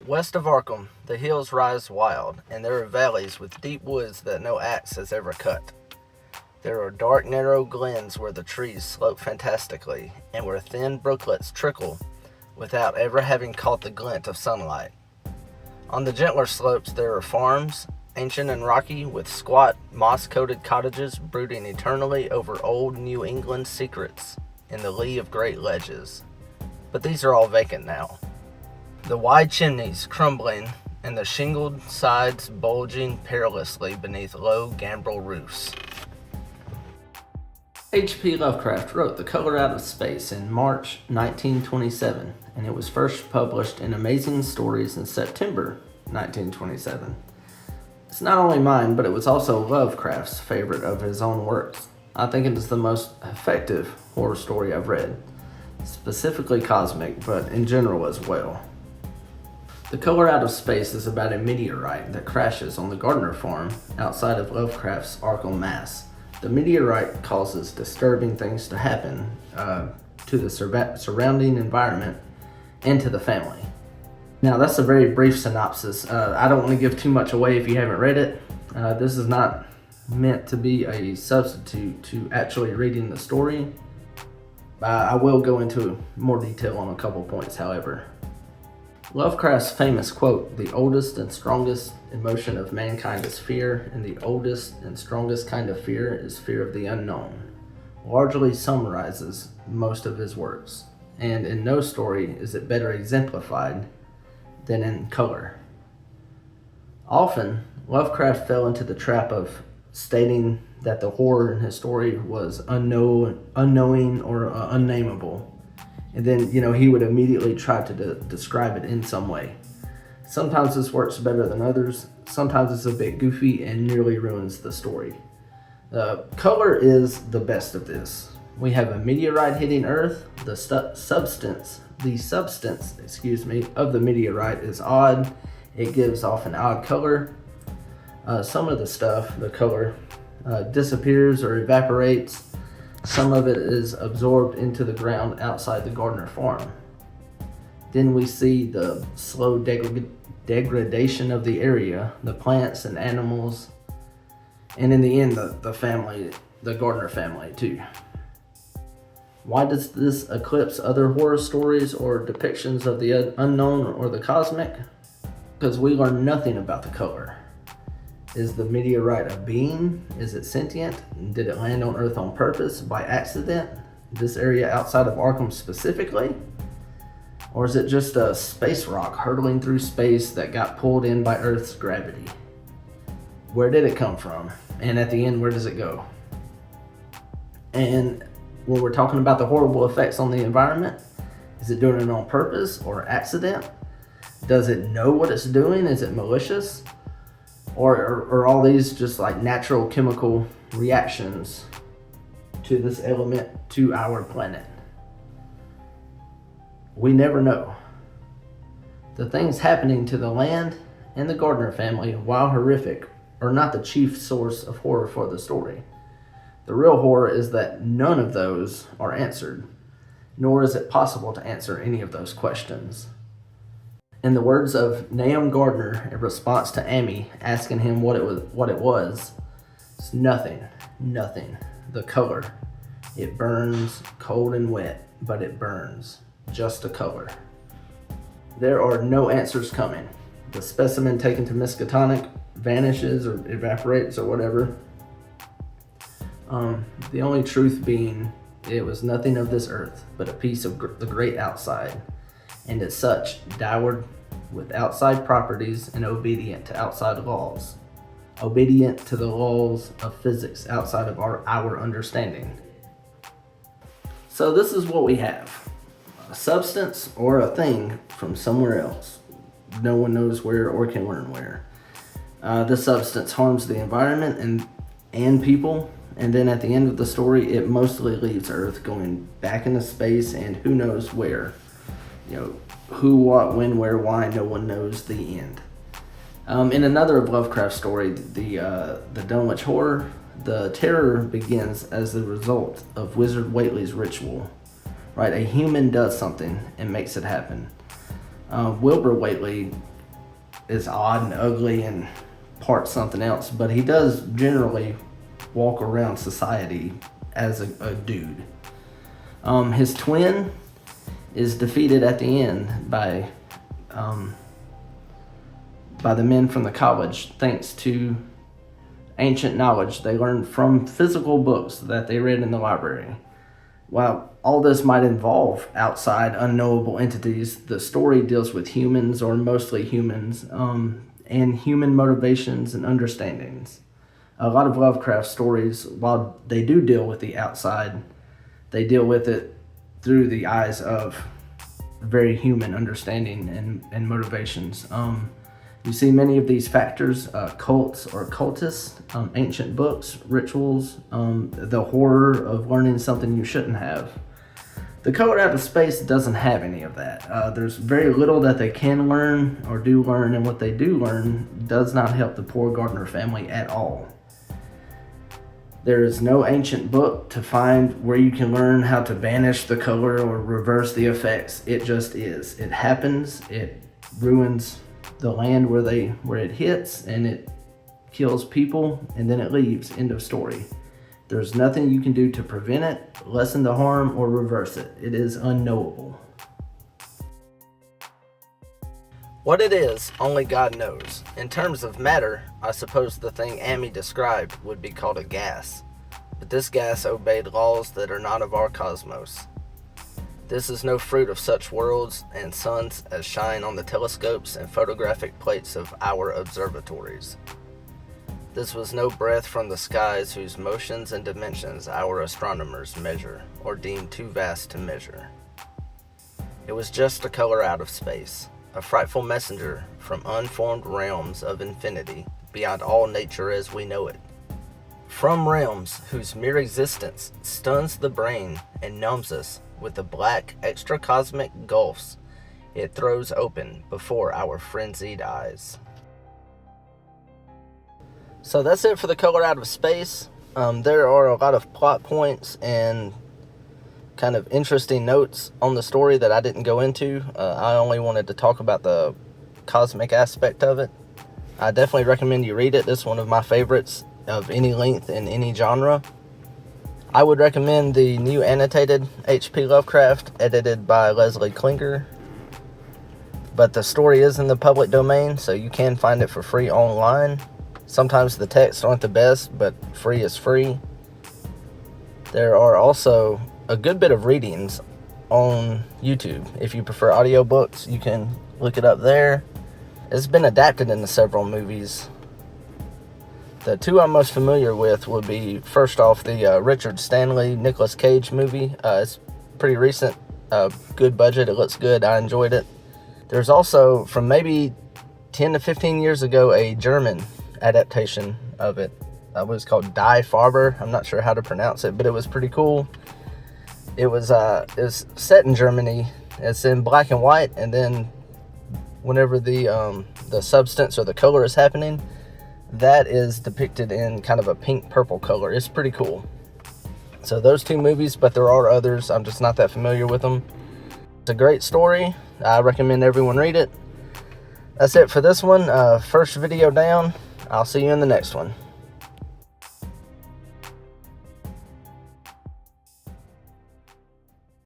West of Arkham, the hills rise wild, and there are valleys with deep woods that no axe has ever cut. There are dark, narrow glens where the trees slope fantastically, and where thin brooklets trickle without ever having caught the glint of sunlight. On the gentler slopes there are farms, ancient and rocky, with squat, moss-coated cottages brooding eternally over old New England secrets in the lee of great ledges. But these are all vacant now. The wide chimneys crumbling and the shingled sides bulging perilously beneath low gambrel roofs. H.P. Lovecraft wrote The Color Out of Space in March 1927, and it was first published in Amazing Stories in September 1927. It's not only mine, but it was also Lovecraft's favorite of his own works. I think it is the most effective horror story I've read, specifically cosmic, but in general as well. The Color Out of Space is about a meteorite that crashes on the Gardner farm outside of Lovecraft's Arkham, Mass. The meteorite causes disturbing things to happen to the surrounding environment and to the family. Now, that's a very brief synopsis. I don't want to give too much away if you haven't read it. This is not meant to be a substitute to actually reading the story. I will go into more detail on a couple points, however. Lovecraft's famous quote, "The oldest and strongest emotion of mankind is fear, and the oldest and strongest kind of fear is fear of the unknown," largely summarizes most of his works, and in no story is it better exemplified than in Color. Often, Lovecraft fell into the trap of stating that the horror in his story was unknowing or unnameable. And then, he would immediately try to describe it in some way. Sometimes this works better than others. Sometimes it's a bit goofy and nearly ruins the story. Color is the best of this. We have a meteorite hitting Earth. The substance of the meteorite is odd. It gives off an odd color. Some of the stuff, the color, disappears or evaporates. Some of it is absorbed into the ground outside the Gardner farm. Then we see the slow degradation of the area, the plants and animals, and in the end, the family, the Gardner family too. Why does this eclipse other horror stories or depictions of the unknown or the cosmic? Because we learn nothing about the color. Is the meteorite a being? Is it sentient? Did it land on Earth on purpose, by accident? This area outside of Arkham specifically? Or is it just a space rock hurtling through space that got pulled in by Earth's gravity? Where did it come from? And at the end, where does it go? And when we're talking about the horrible effects on the environment, is it doing it on purpose or accident? Does it know what it's doing? Is it malicious? Or are all these just like natural chemical reactions to this element to our planet? We never know. The things happening to the land and the Gardner family, while horrific, are not the chief source of horror for the story. The real horror is that none of those are answered, nor is it possible to answer any of those questions. In the words of Nahum Gardner in response to Amy asking him what it was, it's nothing. The color. It burns cold and wet, but it burns. Just a color. There are no answers coming. The specimen taken to Miskatonic vanishes or evaporates or whatever. The only truth being, it was nothing of this earth, but a piece of the great outside, and as such, dowered with outside properties and obedient to outside laws, obedient to the laws of physics outside of our understanding. So this is what we have: a substance or a thing from somewhere else. No one knows where or can learn where. This substance harms the environment and people, and then at the end of the story, it mostly leaves Earth, going back into space and who knows where. Who, what, when, where, why, no one knows the end. In another of Lovecraft's story, the Dunwich Horror, the terror begins as the result of Wizard Whately's ritual. Right, a human does something and makes it happen. Wilbur Whately is odd and ugly and part something else, but he does generally walk around society as a dude. His twin is defeated at the end by the men from the college, thanks to ancient knowledge they learned from physical books that they read in the library. While all this might involve outside unknowable entities, the story deals with humans, or mostly humans, and human motivations and understandings. A lot of Lovecraft stories, while they do deal with the outside, they deal with it through the eyes of very human understanding and motivations. You see many of these factors, cults or cultists, ancient books, rituals, the horror of learning something you shouldn't have. The Color Out of Space doesn't have any of that. There's very little that they can learn or do learn, and what they do learn does not help the poor Gardner family at all. There is no ancient book to find where you can learn how to banish the color or reverse the effects. It just is. It happens. It ruins the land where it hits, and it kills people, and then it leaves. End of story. There's nothing you can do to prevent it, lessen the harm, or reverse it. It is unknowable. What it is, only God knows. In terms of matter, I suppose the thing Amy described would be called a gas. But this gas obeyed laws that are not of our cosmos. This is no fruit of such worlds and suns as shine on the telescopes and photographic plates of our observatories. This was no breath from the skies whose motions and dimensions our astronomers measure, or deem too vast to measure. It was just a color out of space, a frightful messenger from unformed realms of infinity, beyond all nature as we know it. From realms whose mere existence stuns the brain and numbs us with the black extracosmic gulfs it throws open before our frenzied eyes. So that's it for The Color Out of Space. There are a lot of plot points and kind of interesting notes on the story that I didn't go into. I only wanted to talk about the cosmic aspect of it. I definitely recommend you read it. This is one of my favorites of any length in any genre. I would recommend the new annotated H.P. Lovecraft, edited by Leslie Klinger. But the story is in the public domain, so you can find it for free online. Sometimes the texts aren't the best, but free is free. There are also a good bit of readings on YouTube. If you prefer audiobooks, you can look it up there. It's been adapted into several movies. The two I'm most familiar with would be, first off, the Richard Stanley, Nicolas Cage movie. It's pretty recent, good budget, it looks good, I enjoyed it. There's also, from maybe 10 to 15 years ago, a German adaptation of it. It was called Die Farbe. I'm not sure how to pronounce it, but it was pretty cool. It's set in Germany. It's in black and white, and then whenever the substance or the color is happening, that is depicted in kind of a pink-purple color. It's pretty cool. So those two movies, but there are others. I'm just not that familiar with them. It's a great story. I recommend everyone read it. That's it for this one. First video down. I'll see you in the next one.